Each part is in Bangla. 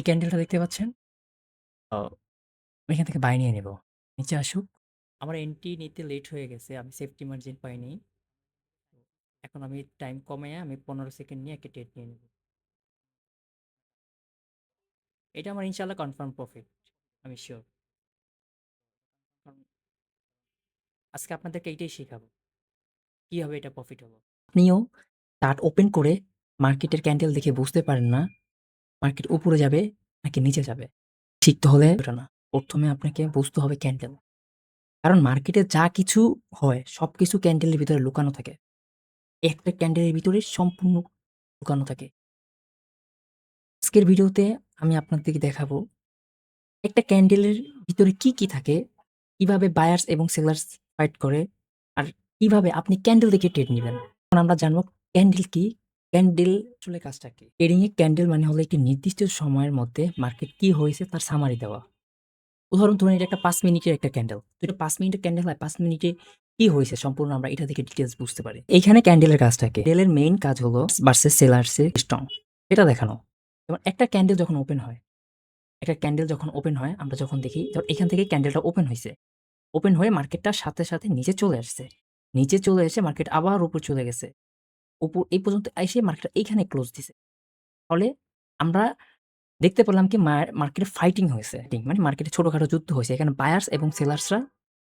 এই ক্যান্ডেলটা দেখতে পাচ্ছেন? অ আমি এখান থেকে বাই নিয়ে নেব। নিচে আসুক। আমার এন্ট্রি নিতে লেট হয়ে গেছে। আমি সেফটি মার্জিন পাইনি। এখন আমি টাইম কমাইয়া আমি ১৫ সেকেন্ড নিয়ে একটা ট্রেড নিয়ে নেব। এটা আমার ইনশাআল্লাহ কনফার্ম প্রফিট। আমি সিউর। কারণ আজকে আপনাদেরকে এইটাই শিখাবো। কিভাবে এটা প্রফিট হলো। আপনিও চার্ট ওপেন করে মার্কেটের ক্যান্ডেল দেখে বুঝতে পারেন না মার্কেট উপরে যাবে নাকি নিচে যাবে। শিখতে হলে ওটা না। ১ম এ আপনাকে বুঝতে হবে ক্যান্ডেল। কারণ মার্কেটে যা কিছু হয় সবকিছু ক্যান্ডেলের ভিতরে লুকানো থাকে। একটা ক্যান্ডেলের ভিতরে সম্পূর্ণ লুকানো থাকে। আজকের ভিডিওতে আমি আপনাদেরকে দেখাবো একটা ক্যান্ডেলের ভিতরে কি থাকে, কিভাবে বায়ার্স এবং সেলার্স ফাইট করে, আর কিভাবে আপনি ক্যান্ডেল দেখে ট্রেড নিবেন। এখন আমরা জানবো ক্যান্ডেল কি? ক্যান্ডেল আসলে কাজটা কি? ট্রেডিং এ ক্যান্ডেল মানে হলো একটি নির্দিষ্ট সময়ের মধ্যে মার্কেট কি হয়েছে তার সামারি দেওয়া। উদাহরণ ধরুন এটা একটা ৫ মিনিটের একটা ক্যান্ডেল। তো এটা ৫ মিনিটের ক্যান্ডেল হয় ৫ মিনিটে কি হয়েছে সম্পূর্ণ আমরা এটা থেকে ডিটেইলস বুঝতে পারি। এইখানে ক্যান্ডেলের কাজটা কি? ক্যান্ডেলের মেইন কাজ হলো ভার্সেস সেলার্স এর স্ট্রং এটা দেখানো। যেমন একটা ক্যান্ডেল যখন ওপেন হয়, একটা ক্যান্ডেল যখন ওপেন হয় আমরা যখন দেখি ধর এখান থেকে ক্যান্ডেলটা ওপেন হইছে। ওপেন হয়ে মার্কেটটার সাথে নিচে চলে আসছে। নিচে চলে এসে মার্কেট আবার উপর চলে গেছে। উপর এই পর্যন্ত এসে মার্কেটটা এইখানে ক্লোজ দিছে। ফলে আমরা দেখতে পেলাম কি মার্কেটে ফাইটিং হয়েছে। মানে মার্কেটে ছোটখাটো যুদ্ধ হইছে। এখানে বায়ার্স এবং সেলার্সরা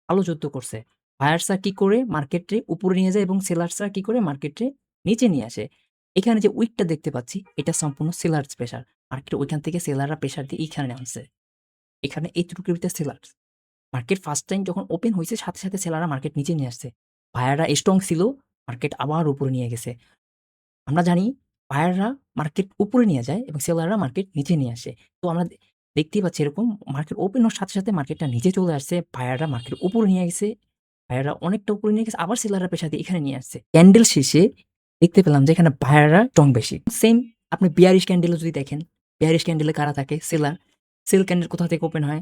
ভালো যুদ্ধ করছে। বায়ার্সরা কি করে মার্কেটে উপরে নিয়ে যায় এবং সেলার্সরা কি করে মার্কেটে নিচে নিয়ে আসে। এখানে যে উইকটা দেখতে পাচ্ছি এটা সম্পূর্ণ সেলার্স প্রেশার। মার্কেট ওইখান থেকে সেলাররা প্রেশার দিয়ে এইখানে আনছে। এখানে এইটুকুর ভিতরে সেলার্স। মার্কেট ফার্স্ট টাইম যখন ওপেন হইছে সাথে সেলাররা মার্কেট নিচে নিয়ে আসছে। বায়াররা স্ট্রং ছিল, মার্কেট আবার উপরে নিয়ে গেছে। আমরা জানি বায়াররা মার্কেট উপরে নিয়ে যায় এবং সেলাররা মার্কেট নিচে নিয়ে আসে। তো আমরা দেখতেই পাচ্ছি এরকম মার্কেট ওপেন হওয়ার সাথে মার্কেটটা নিচে চলে আসছে। বায়াররা মার্কেট উপরে নিয়ে গেছে। বায়াররা অনেকটা উপরে নিয়ে গেছে। আবার সেলাররা প্রেশার দিয়ে এখানে নিয়ে আসছে। ক্যান্ডেল শেষে দেখতে পেলাম যে এখানে বায়াররা স্ট্রং বেশি। সেম আপনি বিয়ারিশ ক্যান্ডেলও যদি দেখেন, বিয়ারিশ ক্যান্ডেলে কারা থাকে? সেলার। সেল ক্যান্ডেল কোথা থেকে ওপেন হয়?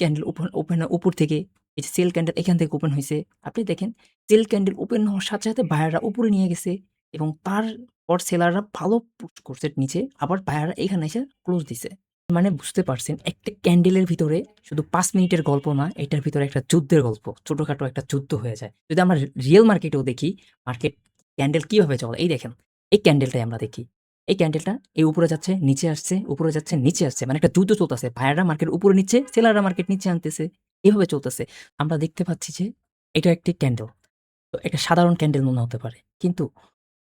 ক্যান্ডেল ওপেন হয় উপর থেকে। এই যে সেল ক্যান্ডেল এখান থেকে ওপেন হইছে। আপনি দেখেন সেল ক্যান্ডেল ওপেন হওয়ার সাথে বায়াররা উপরে নিয়ে গেছে এবং তারপর সেলাররা ভালো পুশ করছে নিচে। আবার বায়াররা এখানে এসে ক্লোজ দিছে। মানে বুঝতে পারছেন একটা ক্যান্ডেলের ভিতরে শুধু ৫ মিনিটের গল্প না, এটার ভিতরে একটা যুদ্ধের গল্প। ছোটখাটো একটা যুদ্ধ হয়ে যায়। যদি আমরা রিয়াল মার্কেটেও দেখি, মার্কেট ক্যান্ডেল কিভাবে চলে? এই দেখেন, এই ক্যান্ডেলটাই আমরা দেখি। এই ক্যান্ডেলটা এই উপরে যাচ্ছে, নিচে আসছে, উপরে যাচ্ছে, নিচে আসছে। মানে একটা যুদ্ধ চলতেছে। বায়াররা মার্কেট উপরে নিচ্ছে, সেলাররা মার্কেট নিচে আনতেছে। এভাবে চলতেছে। আমরা দেখতে পাচ্ছি যে এটা একটি ক্যান্ডেল। তো একটা সাধারণ ক্যান্ডেল মনে হতে পারে। কিন্তু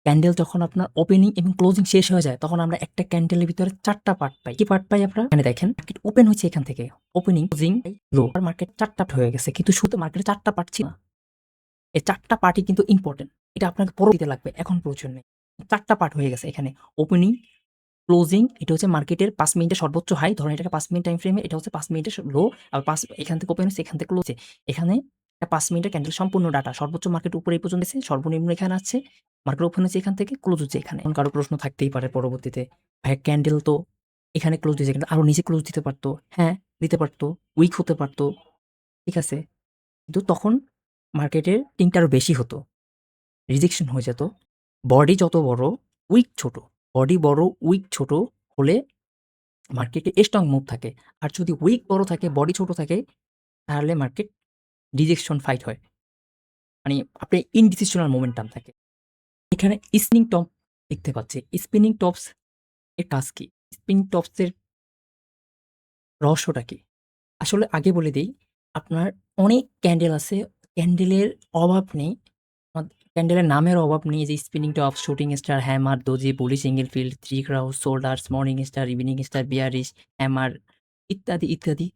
ক্যান্ডেল যখন আপনার ওপেনিং এবং ক্লোজিং শেষ হয়ে যায় তখন আমরা একটা ক্যান্ডেলের ভিতরে ৪ টা পার্ট পাই। কি পার্ট পাই আমরা? এখানে দেখেন মার্কেট ওপেন হয়েছে এখান থেকে। ওপেনিং, ক্লোজিং, লো। আর মার্কেট ৪ টা হয়ে গেছে। কিন্তু শুরুতে মার্কেটে ৪ টা পার্ট ছিল না। এই ৪ টা পার্টই কিন্তু ইম্পোর্টেন্ট। এটা আপনাকে পরে দিতে লাগবে। এখন প্রয়োজন নেই। ৪ টা পার্ট হয়ে গেছে এখানে। ওপেনিং, ক্লোজিং এটা হচ্ছে মার্কেটের ৫ মিনিটের সর্বোচ্চ হাই। ধরেন এটাকে ৫ মিনিট টাইম ফ্রেমে এটা হচ্ছে ৫ মিনিটের লো। আর এখান থেকে ওপেন হচ্ছে, এখান থেকে ক্লোজ হচ্ছে। এখানে একটা ৫ মিনিটের ক্যান্ডেল সম্পূর্ণ ডাটা। সর্বোচ্চ মার্কেট উপরে এই পর্যন্ত গেছে, সর্বনিম্ন এখানে আছে। মার্কেট ওপেন হচ্ছে এখান থেকে, ক্লোজ হচ্ছে এখানে। এখন কারো প্রশ্ন থাকতেই পারে পরবর্তীতে, ভাই ক্যান্ডেল তো এখানে ক্লোজ দিয়েছে, কিন্তু আরো নিচে ক্লোজ দিতে পারত। হ্যাঁ, দিতে পারত। উইক হতে পারত। ঠিক আছে? কিন্তু তখন মার্কেটের ৩ টা আরো বেশি হতো। রিজেকশন হয়ে যেত। বডি যত বড়, উইক ছোট। বডি বড়, উইক ছোট হলে মার্কেটে স্ট্রং মুভ থাকে। আর যদি উইক বড় থাকে, বডি ছোট থাকে তাহলে মার্কেট রিজেকশন ফাইট হয়। মানে আপনি ইনডিসিশনাল মোমেন্টাম থাকে। এখানে স্পিনিং টপ দেখতে পাচ্ছি। স্পিনিং টপস এর কাজ কি? স্পিনিং টপস এর রহস্যটা কি? আসলে আগে বলে দেই, আপনার অনেক ক্যান্ডেল আছে। ক্যান্ডেলের অভাব নেই। ক্যান্ডেলের নামের অভাব নেই। এই যে spinning top, shooting star, hammer, doji, bullish engulfing, three crows, soldiers, morning star, evening star, bearish, hammer ইত্যাদি।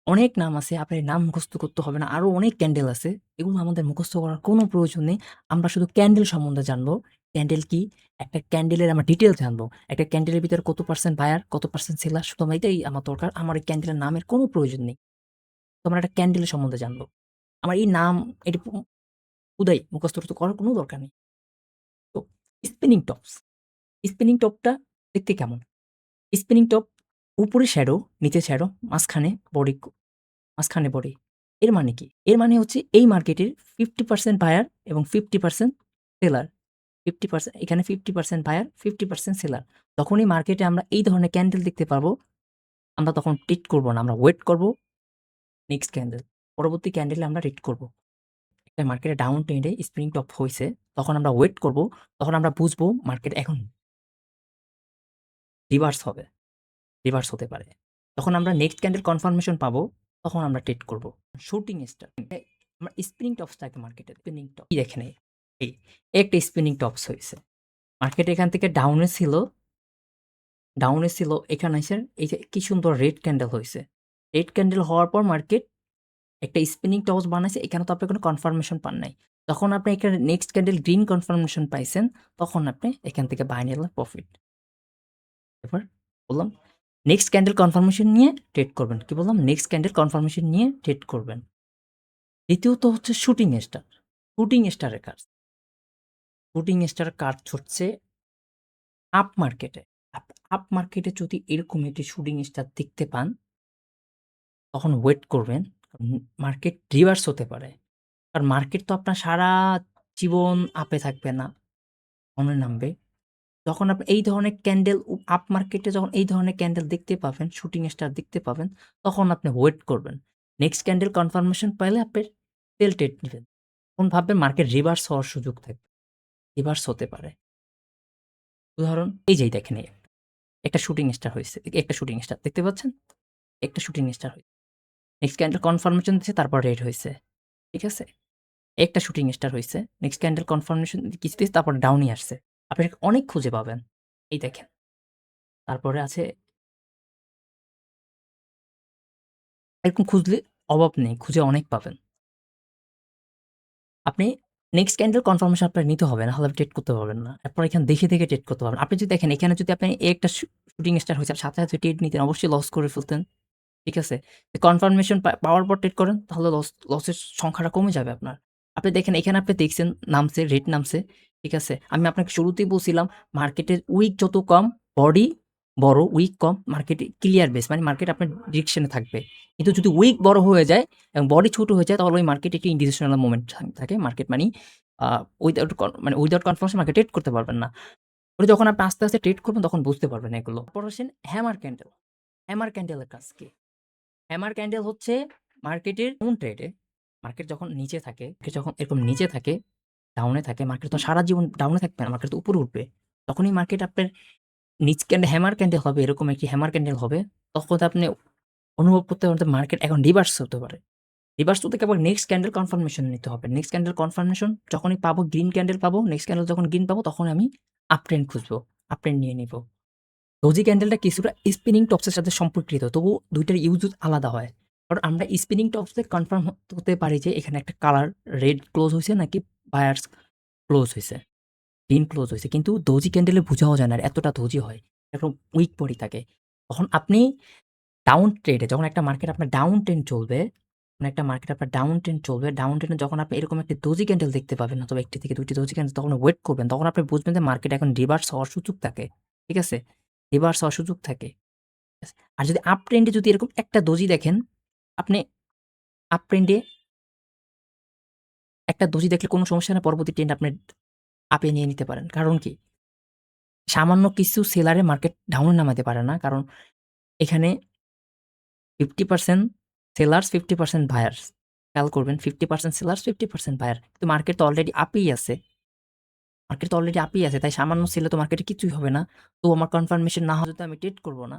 অনেক নাম আছে। আপনার নাম মুখস্থ করতে হবে না। আরো অনেক ক্যান্ডেল আছে। এগুলো আমাদের মুখস্থ করার কোনো প্রয়োজন নেই। আমরা শুধু ক্যান্ডেল সম্বন্ধে জানবো। ক্যান্ডেল কি? একটা ক্যান্ডেলের আমরা ডিটেইলস জানবো। একটা ক্যান্ডেলের ভিতরে কত পার্সেন্ট বায়ার, কত পার্সেন্ট সেলার, শুধু আমার এটাই আমার দরকার। আমার এই ক্যান্ডেলের নামের কোনো প্রয়োজন নেই। তো আমরা একটা ক্যান্ডেলের সম্বন্ধে জানবো। আমার এই নাম এটা হুদাই মুখস্থ করার কোনো দরকার নেই। তো স্পিনিং টপস। স্পিনিং টপটা দেখতে কেমন? স্পিনিং টপ উপরে শ্যাডো, নিচে শ্যাডো, মাঝখানে বডি। এর মানে কি? এর মানে হচ্ছে এই মার্কেটের 50% বায়ার এবং 50% সেলার। 50% এখানে 50% বায়ার, 50% সেলার। তখনই মার্কেটে আমরা এই ধরনের ক্যান্ডেল দেখতে পারবো আমরা তখন ট্রিট করব না। আমরা ওয়েট করব নেক্সট ক্যান্ডেল। পরবর্তী ক্যান্ডেলে আমরা ট্রিট করব। একটা মার্কেটে ডাউন ট্রেন্ডে স্প্রিং টপ হইছে, তখন আমরা ওয়েট করব। তখন আমরা বুঝবো মার্কেট এখন রিভার্স হবে। রিভার্স হতে পারে। তখন আমরা নেক্সট ক্যান্ডেল কনফার্মেশন পাবো, তখন আমরা ট্রেড করব। শুটিং স্টার আমার স্পিনিং টপস থাকে মার্কেটে। স্পিনিং টপ দেখেন এই একটা স্পিনিং টপস হয়েছে। মার্কেট এখান থেকে ডাউনে ছিল এখানে এসে এই যে কি সুন্দর রেড ক্যান্ডেল হয়েছে। রেড ক্যান্ডেল হওয়ার পর মার্কেট একটা স্পিনিং টপস বানাইছে। এখানে তো আপনি কোনো কনফার্মেশন পান নাই। তখন আপনি এখানে নেক্সট ক্যান্ডেল গ্রিন কনফার্মেশন পাইছেন, তখন আপনি এখান থেকে বাই নিলেন প্রফিট। এবার বললাম নেক্সট ক্যান্ডেল কনফার্মেশন নিয়ে ট্রেড করবেন। কি বললাম? নেক্সট ক্যান্ডেল কনফার্মেশন নিয়ে ট্রেড করবেন। দ্বিতীয়ত হচ্ছে শুটিং স্টার। শুটিং স্টারের কাজ। শুটিং স্টারের কাজ হচ্ছে আপ মার্কেটে। আপ মার্কেটে যদি এরকম একটি শুটিং স্টার দেখতে পান, তখন ওয়েট করবেন। মার্কেট রিভার্স হতে পারে। কারণ মার্কেট তো আপনার সারা জীবন আপে থাকবে না, ডাউনে নামবে। যখন আপনি এই ধরনের ক্যান্ডেল আপ মার্কেটে যখন এই ধরনের ক্যান্ডেল দেখতে পাবেন, শুটিং স্টার দেখতে পাবেন, তখন আপনি ওয়েট করবেন। নেক্সট ক্যান্ডেল কনফার্মেশন পাইলে আপনি সেল ট্রেড নিবেন। তখন ভাববেন মার্কেট রিভার্স হওয়ার সুযোগ থাকবে। রিভার্স হতে পারে। উদাহরণ এই যেই দেখেন একটা শুটিং স্টার হইছে। একটা শুটিং স্টার দেখতে পাচ্ছেন? একটা শুটিং স্টার হইছে। নেক্সট ক্যান্ডেল কনফার্মেশন দিছে, তারপর রেড হইছে। ঠিক আছে? একটা শুটিং স্টার হইছে। নেক্সট ক্যান্ডেল কনফার্মেশন কিছু দিছে, তারপর ডাউনই আসছে। আপনি অনেক খুঁজে পাবেন। এই দেখেন। তারপরে আছে এরকম খুঁজলে অভাব নেই। খুঁজে অনেক পাবেন। আপনি নেক্সট ক্যান্ডেল কনফার্মেশন আপনার নিতে হবে। নাহলে আপনি ট্রেড করতে পারবেন না। এরপর এখানে দেখে ট্রেড করতে পারবেন। আপনি যদি দেখেন এখানে যদি আপনি একটা শুটিং স্টার হইছে, সাথে ট্রেড নিতেন, অবশ্যই লস করে ফেলতেন। ঠিক আছে? কনফার্মেশন পাওয়ার পর ট্রেড করেন, তাহলে লসের সংখ্যাটা কমে যাবে আপনার। আপনি দেখেন এখানে আপনি দেখছেন নামছে, রেট নামছে। ঠিক আছে? আমি আপনাকে শুরুতেই বলছিলাম মার্কেটের উইক যত কম, বডি বড়, উইক কম, মার্কেটে ক্লিয়ার বেস মানে মার্কেট আপনার ডিরেকশনে থাকবে। কিন্তু যদি উইক বড় হয়ে যায় এবং বডি ছোট হয়ে যায়, তাহলে ওই মার্কেটে একটি ইনডিরেকশনাল মুভমেন্ট থাকে। মার্কেট মানি উইদাউট কনফার্মেশন মার্কেট ট্রেড করতে পারবেন না। ওটা যখন আপনি আস্তে ট্রেড করবেন, তখন বুঝতে পারবেন এগুলো। তারপর আসেন হ্যামার ক্যান্ডেল। হ্যামার ক্যান্ডেলের কাজ কি? হ্যামার ক্যান্ডেল হচ্ছে মার্কেটের ডাউন ট্রেডে মার্কেট যখন নিচে থাকে, যখন এরকম নিচে থাকে, ডাউনে থাকে, মার্কেট তো সারা জীবন ডাউনে থাকবে না, মার্কেট তো উপরে উঠবে। তখনই মার্কেট আপনার নিচ ক্যান্ডেল হ্যামার ক্যান্ডেল হবে, এরকম একটি হ্যামার ক্যান্ডেল হবে। তখন আপনি অনুভব করতে পারবেন মার্কেট এখন রিভার্স হতে পারে। রিভার্স হতে কেবল নেক্সট ক্যান্ডেল কনফার্মেশন নিতে হবে। নেক্সট ক্যান্ডেল কনফার্মেশন যখনই পাবো, গ্রিন ক্যান্ডেল পাবো, নেক্সট ক্যান্ডেল যখন গ্রিন পাবো, তখন আমি আপ ট্রেন্ড খুঁজবো, আপ ট্রেন্ড নিয়ে নিব। ডোজি ক্যান্ডেলটা কিছুটা স্পিনিং টপসের সাথে সম্পর্কিত, তবু দুইটার ইউজ আলাদা হয়। কারণ আমরা স্পিনিং টপসে কনফার্ম হতে পারি যে এখানে একটা কালার রেড ক্লোজ হয়েছে নাকি বায়ার্স ক্লোজ হয়েছে, গ্রিন ক্লোজ হয়েছে। কিন্তু ডোজি ক্যান্ডেলে বোঝাও যায় না, আর এতটা ডোজি হয়, একদম উইক বডি থাকে। তখন আপনি ডাউন ট্রেডে যখন একটা মার্কেট আপনার ডাউন ট্রেন্ড চলবে, ডাউন ট্রেন্ডে যখন আপনি এরকম একটা ডোজি ক্যান্ডেল দেখতে পাবেন, অথবা একটি থেকে দুইটি ডোজি ক্যান্ডেল, তখন ওয়েট করবেন। তখন আপনি বুঝবেন যে মার্কেট এখন রিভার্স হওয়ার সুযোগ থাকে। ঠিক আছে? রিভার্স হওয়ার সুযোগ থাকে। আর যদি আপ ট্রেন্ডে যদি এরকম একটা দোজি দেখেন, আপনি আপ ট্রেন্ডে একটা দোজি দেখলে কোনো সমস্যা না, পরবর্তী ট্রেন্ড আপনি আপে নিয়ে নিতে পারেন। কারণ কি? সামান্য কিছু সেলারে মার্কেট ডাউনে নামাতে পারে না। কারণ এখানে 50% সেলার্স, 50% বায়ার্স। খেয়াল করবেন 50% সেলার্স, 50% বায়ার। কিন্তু মার্কেট তো অলরেডি আপেই আছে। তাই সামান্য সেলে তো মার্কেটে কিছুই হবে না। তো আমার কনফার্মেশন না হলে তো আমি ট্রেড করব না।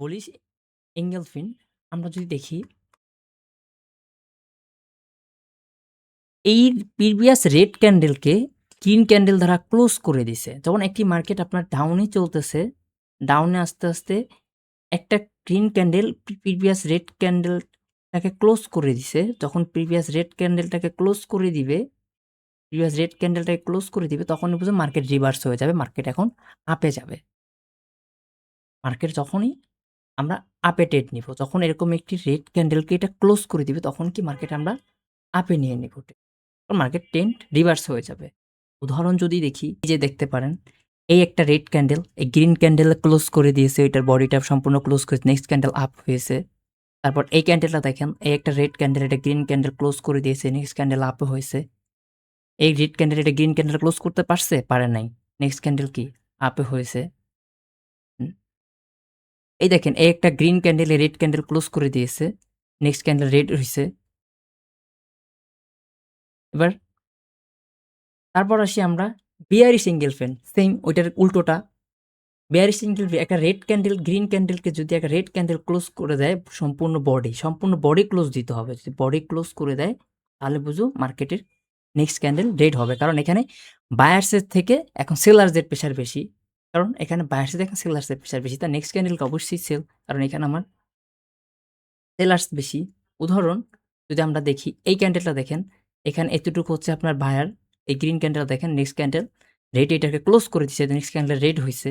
বলিস এঙ্গেলফিন আমরা যদি দেখি এই প্রিভিয়াস রেড ক্যান্ডেলকে গ্রিন ক্যান্ডেল দ্বারা ক্লোজ করে দিছে। যখন একটি মার্কেট আপনার ডাউনে চলতেছে, ডাউনে আস্তে একটা গ্রিন ক্যান্ডেল প্রিভিয়াস রেড ক্যান্ডেলটাকে ক্লোজ করে দিছে। যখন প্রিভিয়াস রেড ক্যান্ডেলটাকে ক্লোজ করে দিবে, তখনই বুঝো মার্কেট রিভার্স হয়ে যাবে। মার্কেট এখন আপে যাবে। মার্কেট যখনই আমরা আপে ট্রেড নিব, যখন এরকম একটি রেড ক্যান্ডেলকে এটা ক্লোজ করে দিবে, তখন কি মার্কেট আমরা আপে নিয়ে নিব। মার্কেট ট্রেন্ড রিভার্স হয়ে যাবে। উদাহরণ যদি দেখি, এই যে দেখতে পারেন এই একটা রেড ক্যান্ডেল, এই গ্রিন ক্যান্ডেল ক্লোজ করে দিয়েছে, এটার বডিটা সম্পূর্ণ ক্লোজ করে নেক্সট ক্যান্ডেল আপ হয়েছে। তারপর এই ক্যান্ডেলটা দেখেন, এই একটা রেড ক্যান্ডেল, এটা গ্রিন ক্যান্ডেল ক্লোজ করে দিয়েছে, নেক্সট ক্যান্ডেল আপ হয়েছে। এই রেড ক্যান্ডেল এটা গ্রিন ক্যান্ডেল ক্লোজ করতে পারছে? পারে নাই। নেক্সট ক্যান্ডেল কি? আপে হয়েছে। এই দেখেন এই একটা গ্রিন ক্যান্ডেলে রেড ক্যান্ডেল ক্লোজ করে দিয়েছে। নেক্সট ক্যান্ডেল রেড হইছে। এবার তারপর আসি আমরা বিয়ারিশ এনগেলফেন। সেইম ওইটার উল্টোটা। বিয়ারিশ এনগেলফেন একটা রেড ক্যান্ডেল গ্রিন ক্যান্ডেলকে যদি একটা রেড ক্যান্ডেল ক্লোজ করে দেয় সম্পূর্ণ বডি ক্লোজ দিতে হবে। যদি বডি ক্লোজ করে দেয় তাহলে বুঝো মার্কেটের নেক্সট ক্যান্ডেল রেড হবে। কারণ এখানে বায়ার্সের থেকে এখন সেলার্সদের প্রেশার বেশি। কারণ এখানে বায়ার্সের থেকে সেলার্সের প্রেশার বেশি। তার নেক্সট ক্যান্ডেলকে অবশ্যই সেল। কারণ এখানে আমার সেলার্স বেশি। উদাহরণ যদি আমরা দেখি এই ক্যান্ডেলটা দেখেন, এখানে এতটুকু হচ্ছে আপনার বায়ার। এই গ্রিন ক্যান্ডেলটা দেখেন নেক্সট ক্যান্ডেল রেড এটাকে ক্লোজ করে দিচ্ছে। নেক্সট ক্যান্ডেল রেড হইছে।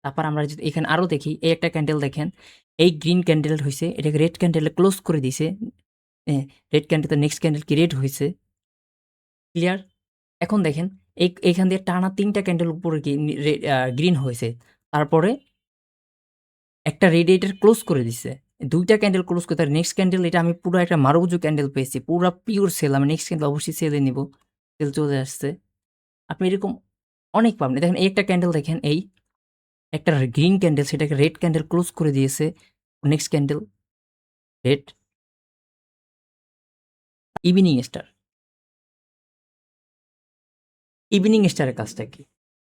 তারপর আমরা যদি এখানে আরও দেখি এই একটা ক্যান্ডেল দেখেন, এই গ্রিন ক্যান্ডেল হইছে এটাকে রেড ক্যান্ডেলে ক্লোজ করে দিছে। রেড ক্যান্ডেল নেক্সট ক্যান্ডেল কি রেড হইছে। ক্লিয়ার? এখন দেখেন এইখান দিয়ে টানা ৩ টা ক্যান্ডেল উপরে গ্রিন হয়েছে। তারপরে একটা রেডিয়েটর ক্লোজ করে দিছে। ২ টা ক্যান্ডেল ক্লোজ করে তার নেক্সট ক্যান্ডেল এটা আমি পুরো একটা মারুজু ক্যান্ডেল পেয়েছি। পুরা পিওর সেল। আমি নেক্সট ক্যান্ডেল অবশ্যই সেলে নিবো। সেল চলে আসছে। আপনি এরকম অনেক পাবেন। দেখেন এই একটা ক্যান্ডেল দেখেন এই একটা গ্রিন ক্যান্ডেল সেটাকে রেড ক্যান্ডেল ক্লোজ করে দিয়েছে। Next candle red. Evening star. Evening স্টারের কাজটা কি?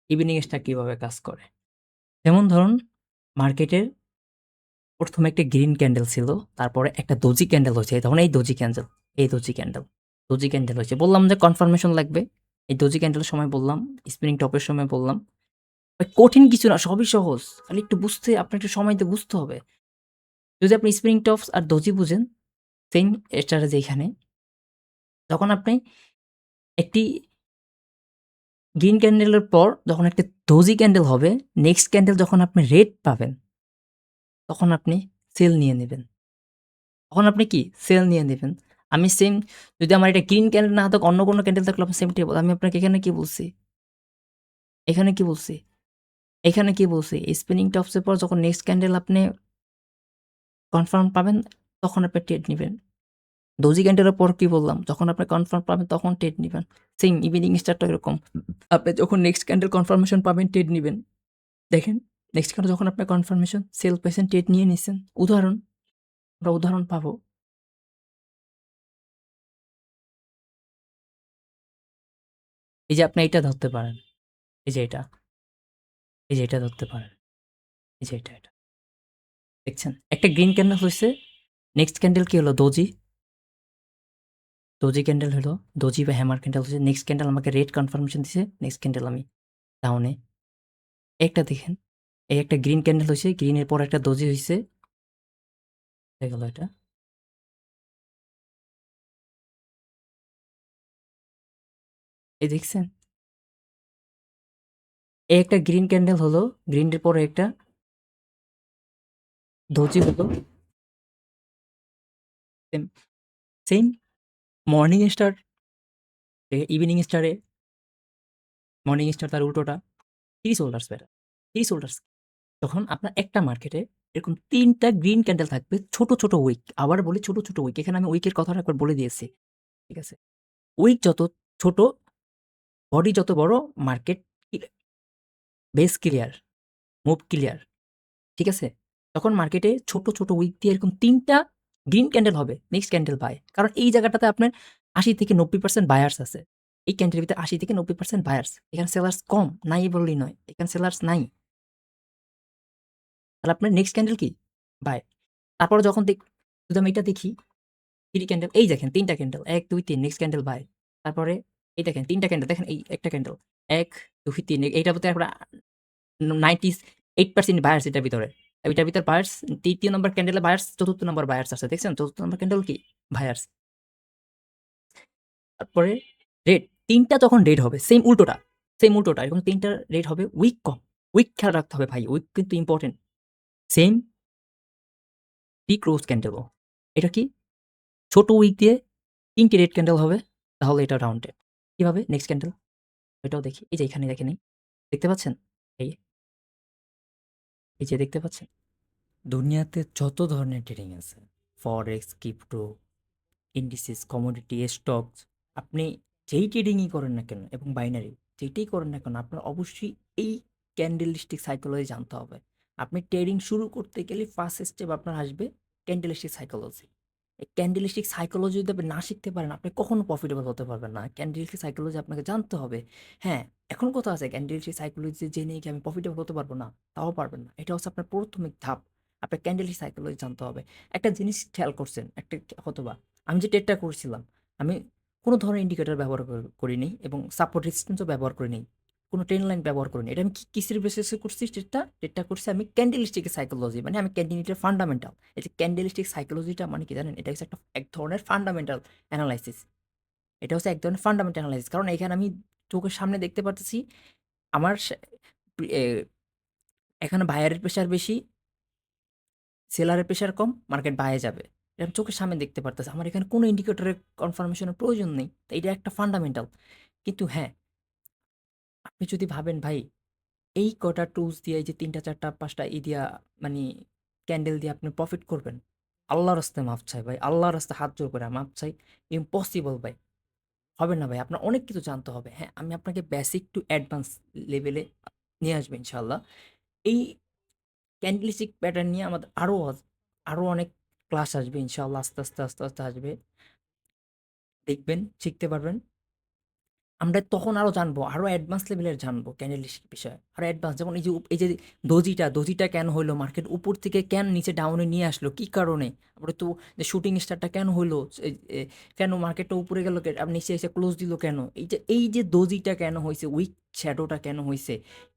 ইভিনিং স্টার কিভাবে কাজ করে? যেমন ধরুন মার্কেটের ১ম একটা গ্রিন ক্যান্ডেল ছিল। তারপরে একটা দোজি ক্যান্ডেল হয়েছে। তখন এই দোজি ক্যান্ডেল, এই দোজি ক্যান্ডেল, দোজি ক্যান্ডেল হয়েছে। বললাম যে কনফার্মেশন লাগবে। এই দোজি ক্যান্ডেলের সময় বললাম, স্পিনিং টপের সময় বললাম। ভাই কঠিন কিছু না, সবই সহজ। খালি একটু বুঝতে আপনার একটু সময় দিয়ে বুঝতে হবে। যদি আপনি স্প্রিং টপস আর দোজি বুঝেন, সেম স্ট্র্যাটেজি এখানে। তখন আপনি একটি গ্রিন ক্যান্ডেলের পর যখন একটা দোজি ক্যান্ডেল হবে, নেক্সট ক্যান্ডেল যখন আপনি রেড পাবেন, তখন আপনি সেল নিয়ে নেবেন। তখন আপনি কি সেল নিয়ে নেবেন। আমি সেম যদি আমার এটা গ্রিন ক্যান্ডেল না থাক অন্য কোনো ক্যান্ডেল থাকলে আপনার সেম টেবল। আমি আপনাকে এখানে কি বলছি? এখানে কি বলছি? এখানে কি বলছি? স্পিনিং টপসের পর যখন নেক্সট ক্যান্ডেল আপনি কনফার্ম পাবেন, তখন আপনি ট্রেড নিবেন। দোজি ক্যান্ডেলের পর কি বললাম? যখন আপনি কনফার্ম পাবেন তখন ট্রেড নিবেন। সেম ইভিনিং স্টারটা এরকম। আপনি যখন নেক্সট ক্যান্ডেল কনফার্মেশন পাবেন ট্রেড নিবেন। দেখেন নেক্সট ক্যান্ডেল যখন আপনার কনফার্মেশন সেল পেয়েছেন ট্রেড নিয়ে নিছেন। উদাহরণ, আমরা উদাহরণ পাবো। এই যে আপনি এইটা ধরতে পারেন। এই যে এটা, এই যে এটা ধরতে পারেন। এই যে এটা। দেখছেন? একটা গ্রিন ক্যান্ডেল হইছে। নেক্সট ক্যান্ডেল কি হলো? দোজি। দোজি ক্যান্ডেল হলো। দোজি বা হ্যামার ক্যান্ডেল হচ্ছে। নেক্সট ক্যান্ডেল আমাকে রেড কনফার্মেশন দিছে। নেক্সট ক্যান্ডেল আমি ডাউনে। একটা দেখেন, এই একটা গ্রিন ক্যান্ডেল হইছে। গ্রিনের পর একটা দোজি হইছে। হয়ে গেল এটা। এই দেখছেন? এই একটা গ্রিন ক্যান্ডেল হলো। গ্রিনের পরে একটা দোজি হলো। Same, same morning star, evening স্টারে মর্নিং স্টার তার উল্টোটা 30 হোল্ডার্স বেটা। 30 হোল্ডার্স। তখন আপনার একটা মার্কেটে এরকম ৩ টা গ্রিন ক্যান্ডেল থাকবে ছোট, ছোট উইক। আবার বলি ছোট, ছোট উইক। এখানে আমি উইকের কথাটা একবার বলে দিয়েছি। ঠিক আছে? উইক যত ছোট, বডি যত বড়, market base clear, move clear. ঠিক আছে? তখন মার্কেটে ছোট, ছোট উইক দিয়ে এরকম ৩ টা গ্রিন ক্যান্ডেল হবে। Next candle buy. কারণ এই জায়গাটাতে আপনার ৮০-৯০% বায়ার্স আছে। এই ক্যান্ডেলের ভিতরে ৮০-৯০% বায়ার্স। এখানে সেলার্স কম, নাই বললেই নয়। এখানে সেলার্স নাই। তাহলে আপনার নেক্সট ক্যান্ডেল কি? বাই। তারপরে যখন যদি আমি এটা দেখি 3 ক্যান্ডেল, এই দেখেন ৩ টা ক্যান্ডেল ১, ২, ৩ নেক্সট ক্যান্ডেল বাই। তারপরে এই দেখেন ৩ টা ক্যান্ডেল দেখেন এই একটা ক্যান্ডেল ১, ২, ৩ এইটার ভিতরে আপনার 98% বায়ার্স এটার ভিতরে। এটার ভিতরে বায়ার্স ৩য় নম্বর ক্যান্ডেলে বায়ার্স, ৪র্থ নম্বর বায়ার্স আছে। দেখছেন? ৪র্থ নম্বর ক্যান্ডেল কি? বায়ার্স। তারপরে রেড ৩ টা যখন রেড হবে সেম উল্টোটা, সেম উল্টোটা এরকম ৩ টা রেড হবে উইক কম। উইক খেয়াল রাখতে হবে ভাই। উইক কিন্তু ইম্পোর্টেন্ট। Same close ক্যান্ডেলও। এটা কি? ছোট উইক দিয়ে ৩ টি রেড ক্যান্ডেল হবে। তাহলে এটা রাউন্ডেড। কিভাবে? নেক্সট ক্যান্ডেল এটাও দেখি। এই যে এখানে দেখেন এই। দেখতে পাচ্ছেন? এই, এই যে দেখতে পাচ্ছেন? দুনিয়াতে যত ধরনের ট্রেডিং আছে, ফরেক্স, ক্রিপ্টো, ইন্ডিসেস, কমোডিটি, স্টকস, আপনি যেই ট্রেডিংই করেন না কেন এবং বাইনারি যেটাই করেন না কেন আপনার অবশ্যই এই ক্যান্ডেলস্টিক সাইকোলজি জানতে হবে। আপনি ট্রেডিং শুরু করতে গেলে ফার্স্ট স্টেপ আপনার আসবে ক্যান্ডেলস্টিক সাইকোলজি। এই ক্যান্ডেলস্টিক সাইকোলজি যদি আপনি না শিখতে পারেন, আপনি কখনো প্রফিটেবল হতে পারবেন না। ক্যান্ডেলস্টিক সাইকোলজি আপনাকে জানতে হবে। হ্যাঁ, এখন কথা আছে ক্যান্ডেলস্টিক সাইকোলজি জেনে কি আমি প্রফিটেবল হতে পারবো না? তাও পারবেন না। এটা হচ্ছে আপনার প্রাথমিক ধাপ। আপনার ক্যান্ডেলস্টিক সাইকোলজি জানতে হবে। একটা জিনিস খেয়াল করছেন, একটা হয়তোবা আমি যে ট্রেডটা করছিলাম, আমি কোনো ধরনের ইন্ডিকেটর ব্যবহার করিনি এবং সাপোর্ট রেজিস্ট্যান্সও ব্যবহার করিনি। কোনো ট্রেন লাইন ব্যবহার করিনি। এটা আমি কিসের বেসিসে করছি ট্রেডটা? ট্রেডটা করছি আমি ক্যান্ডেলস্টিক সাইকোলজি, মানে আমি ক্যান্ডেলস্টিকের ফান্ডামেন্টাল। এই যে ক্যান্ডেলস্টিক সাইকোলজিটা মানে কি জানেন? এটা হচ্ছে একটা এক ধরনের ফান্ডামেন্টাল অ্যানালাইসিস। এটা হচ্ছে এক ধরনের ফান্ডামেন্টাল অ্যানালাইসিস। কারণ এখানে আমি চোখের সামনে দেখতে পারতেছি আমার এ এখানে বায়ারের প্রেশার বেশি, সেলারের প্রেশার কম, মার্কেট বায়ে যাবে। এটা আমি চোখের সামনে দেখতে পারতেছি। আমার এখানে কোনো ইন্ডিকেটরের কনফার্মেশনের প্রয়োজন নেই। তো এটা একটা ফান্ডামেন্টাল। কিন্তু হ্যাঁ, আপনি যদি ভাবেন ভাই এই কটা টুলস দিয়ে এই যে ৩ টা ৪ টা ৫ টা দিয়া মানি ক্যান্ডেল দিয়ে আপনি প্রফিট করবেন। আল্লাহর রাস্তায় মাফ চাই ভাই। আল্লাহর রাস্তায় হাত জোড় করে মাফ চাই। ইম্পসিবল ভাই। হবে না ভাই। আপনার অনেক কিছু জানতে হবে। হ্যাঁ, আমি আপনাকে বেসিক টু অ্যাডভান্স লেভেলে নিয়ে আসবো ইনশাআল্লাহ। এই ক্যান্ডেলস্টিক প্যাটার্ন নিয়ে আমাদের আরো অনেক ক্লাস আসবে ইনশাআল্লাহ। আস্তে আস্তে আসবে। দেখবেন, শিখতে পারবেন। আমরা তখন আরো জানবো, আরো অ্যাডভান্স লেভেলের জানবো ক্যান্ডেলিস্টিক বিষয়ে। আরো অ্যাডভান্স যেমন এই যে দোজিটা কেন হইলো? মার্কেট উপর থেকে কেন নিচে ডাউনে নিয়ে আসলো? কি কারণে? তারপরে তো যে শুটিং স্টারটা কেন হইলো? কেন মার্কেটটা উপরে গেল? আর নিচে এসে ক্লোজ দিল কেন? এই যে দোজিটা কেন হইছে? উইক শ্যাডোটা কেন হইছে?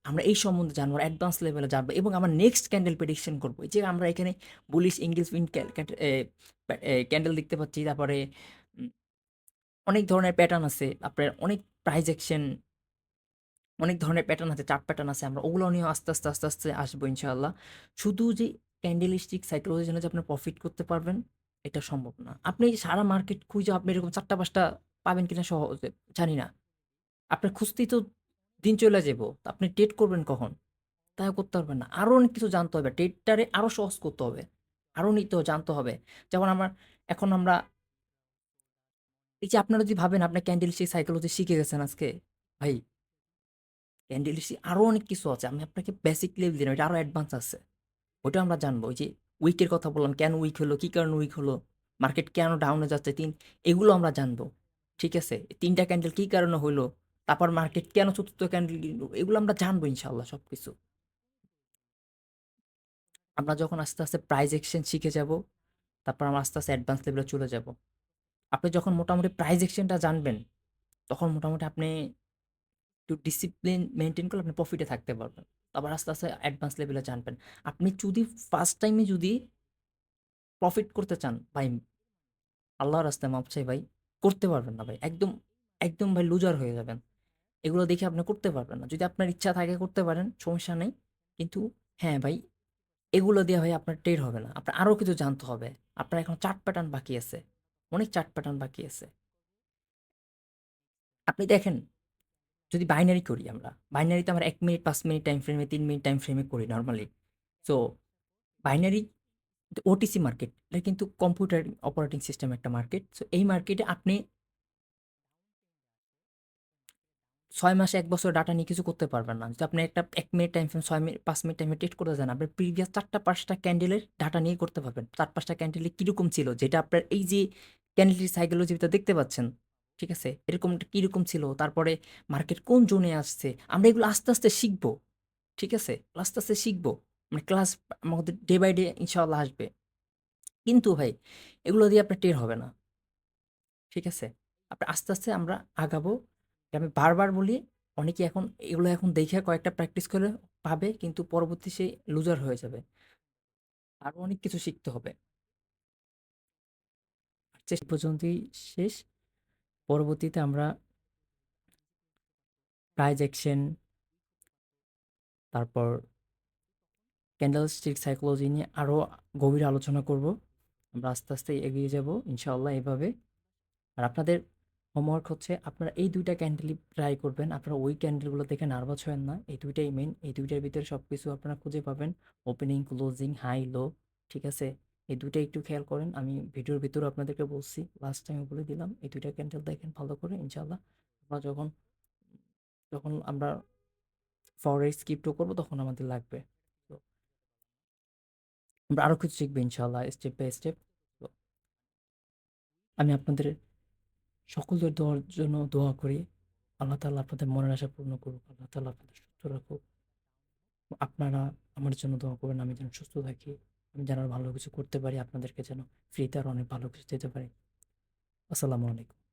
আমরা এই সম্বন্ধে জানবো, অ্যাডভান্স লেভেলে জানবো এবং আমরা নেক্সট ক্যান্ডেল প্রেডিকশন করবো। এই যে আমরা এখানে বুলিশ ইংলিশ উইন ক্যান্ডেল দেখতে পাচ্ছি। তারপরে উম অনেক ধরনের প্যাটার্ন আছে। আপনার অনেক প্রাইস অ্যাকশন, অনেক ধরনের প্যাটার্ন আছে, চার্ট প্যাটার্ন আছে। আমরা ওগুলো নিয়েও আস্তে আস্তে আসবো ইনশাআল্লাহ। শুধু যে ক্যান্ডেলিস্টিক সাইকোলজির জন্য যে আপনি প্রফিট করতে পারবেন, এটা সম্ভব না। আপনি সারা মার্কেট খুঁজে আপনি এরকম ৪ টা ৫ টা পাবেন কিনা সহজে জানি না। আপনার খুঁজতেই তো দিন চলে যাবো। তো আপনি ট্রেড করবেন কখন? তাও করতে পারবেন না। আরো অনেক কিছু জানতে হবে। ট্রেডটারে আরো সহজ করতে হবে। আরো জানতে হবে। যেমন এখন আমরা এই যে আপনারা যদি ভাবেন আপনার ক্যান্ডেলিস্টিক সাইকোলজি শিখে গেছেন আজকে, ভাই ক্যান্ডেলিস্টিক আরো অনেক কিছু আছে। আমি আপনাকে বেসিক লেভেল দিলাম। এটা আরো অ্যাডভান্স আছে। ওইটা আমরা জানবো। ওই যে উইকের কথা বললাম, কেন উইক হলো? কি কারণে উইক হলো? মার্কেট কেন ডাউনে যাচ্ছে? এগুলো আমরা জানবো। ঠিক আছে? ৩ টা ক্যান্ডেল কি কারণে হইলো? তারপর মার্কেট কেন ৪র্থ ক্যান্ডেল কিনলো? এগুলো আমরা জানবো ইনশাআল্লাহ সবকিছু। আমরা যখন আস্তে আস্তে প্রাইস অ্যাকশন শিখে যাবো, তারপর আমরা আস্তে অ্যাডভান্স লেভেলে চলে যাবো। আপনি যখন মোটামুটি প্রাইস অ্যাকশনটা জানবেন, তখন মোটামুটি আপনি একটু ডিসিপ্লিন মেইনটেইন করলে আপনি প্রফিটে থাকতে পারবেন। তারপর আস্তে অ্যাডভান্স লেভেলে জানবেন। আপনি যদি ফার্স্ট টাইমে যদি প্রফিট করতে চান, ভাই আল্লাহর রাস্তায় মাপ চাই ভাই, করতে পারবেন না ভাই। একদম ভাই লুজার হয়ে যাবেন। এগুলো দেখে আপনি করতে পারবেন না। যদি আপনার ইচ্ছা থাকে করতে পারেন, সমস্যা নেই। কিন্তু হ্যাঁ ভাই, এগুলো দিয়ে ভাই আপনার ট্রেড হবে না। আপনার আরো কিছু জানতে হবে। আপনার এখন চার্ট প্যাটার্ন বাকি আছে। অনেক চার্ট প্যাটার্ন বাকি আছে। আপনি দেখেন, যদি বাইনারি করি আমরা, বাইনারিতে আমরা ১ মিনিট, ৫ মিনিট টাইম ফ্রেমে, ৩ মিনিট টাইম ফ্রেমে করি normally. So binary OTC market, এটা কিন্তু কম্পিউটার অপারেটিং সিস্টেম একটা মার্কেট। সো এই মার্কেটে আপনি ৬ মাস ১ বছর ডাটা নিয়ে কিছু করতে পারবেন না। যদি আপনি একটা ১ minute time frame ৬ minute ৫ minute টাইমে ট্রেড করতে যান, আপনার প্রিভিয়াস ৪ টা ৫ টা ক্যান্ডেলের ডাটা নিয়ে করতে পারবেন। ৪-৫ টা ক্যান্ডেলে কিরকম ছিল? যেটা আপনার এই যে ক্যান্ডেলটির সাইকোলজিটা দেখতে পাচ্ছেন, ঠিক আছে? এরকমটা কিরকম ছিল? তারপরে মার্কেট কোন জোনে আসছে? আমরা এগুলো আস্তে শিখবো। ঠিক আছে? আস্তে শিখবো। মানে ক্লাস আমাদের ডে বাই ডে ইনশাআল্লাহ আসবে। কিন্তু ভাই এগুলো দিয়ে আপনার টের হবে না। ঠিক আছে? আস্তে আমরা আগাবো। আমি বারবার বলি, অনেকে এগুলো দেখে কয়েকটা প্র্যাকটিস করে পাবে, কিন্তু পরবর্তী সে লুজার হয়ে যাবে। আরো অনেক কিছু শিখতে হবে। চেষ্টা পর্যন্তই শেষ। পরবর্তীতে আমরা প্রাইস অ্যাকশন, তারপর ক্যান্ডেলস্টিক সাইকোলজি নিয়ে আরো গভীর আলোচনা করব। আমরা আস্তে এগিয়ে যাব ইনশাআল্লাহ এভাবে। আর আপনাদের হোমওয়ার্ক হচ্ছে আপনারা এই ২ টা ক্যান্ডেলই ট্রাই করবেন। আপনারা ওই ক্যান্ডেলগুলো দেখে নার্ভাস হয়েন না। এই ২ টাই মেইন। এই ২ টার ভিতরে সবকিছু আপনারা খুঁজে পাবেন। ওপেনিং, ক্লোজিং, হাই, লো। ঠিক আছে? এই ২ টা একটু খেয়াল করেন। আমি ভিডিওর ভিতরেও আপনাদেরকে বলছি। লাস্ট টাইমে বলে দিলাম। এই ২ টা ক্যান্ডেল দেখেন ভালো করে ইনশাআল্লাহ। আমরা যখন যখন আমরা ফরএক্স ক্রিপ্টো করব তখন আমাদের লাগবে। তো আমরা আরো কিছু শিখবো ইনশাআল্লাহ স্টেপ বাই স্টেপ। তো আমি আপনাদের সকলের দোয়ার জন্য দোয়া করি। আল্লাহ তাআলা আপনাদের মনের আশা পূর্ণ করুক। আল্লাহ তাআলা আপনাদের সুস্থ রাখুক। আপনারা আমার জন্য দোয়া করবেন আমি যেন সুস্থ থাকি। আমি যেন আরো ভালো কিছু করতে পারি। আপনাদেরকে যেন ফ্রিতে আরো অনেক ভালো কিছু দিতে পারি। আসসালামু আলাইকুম।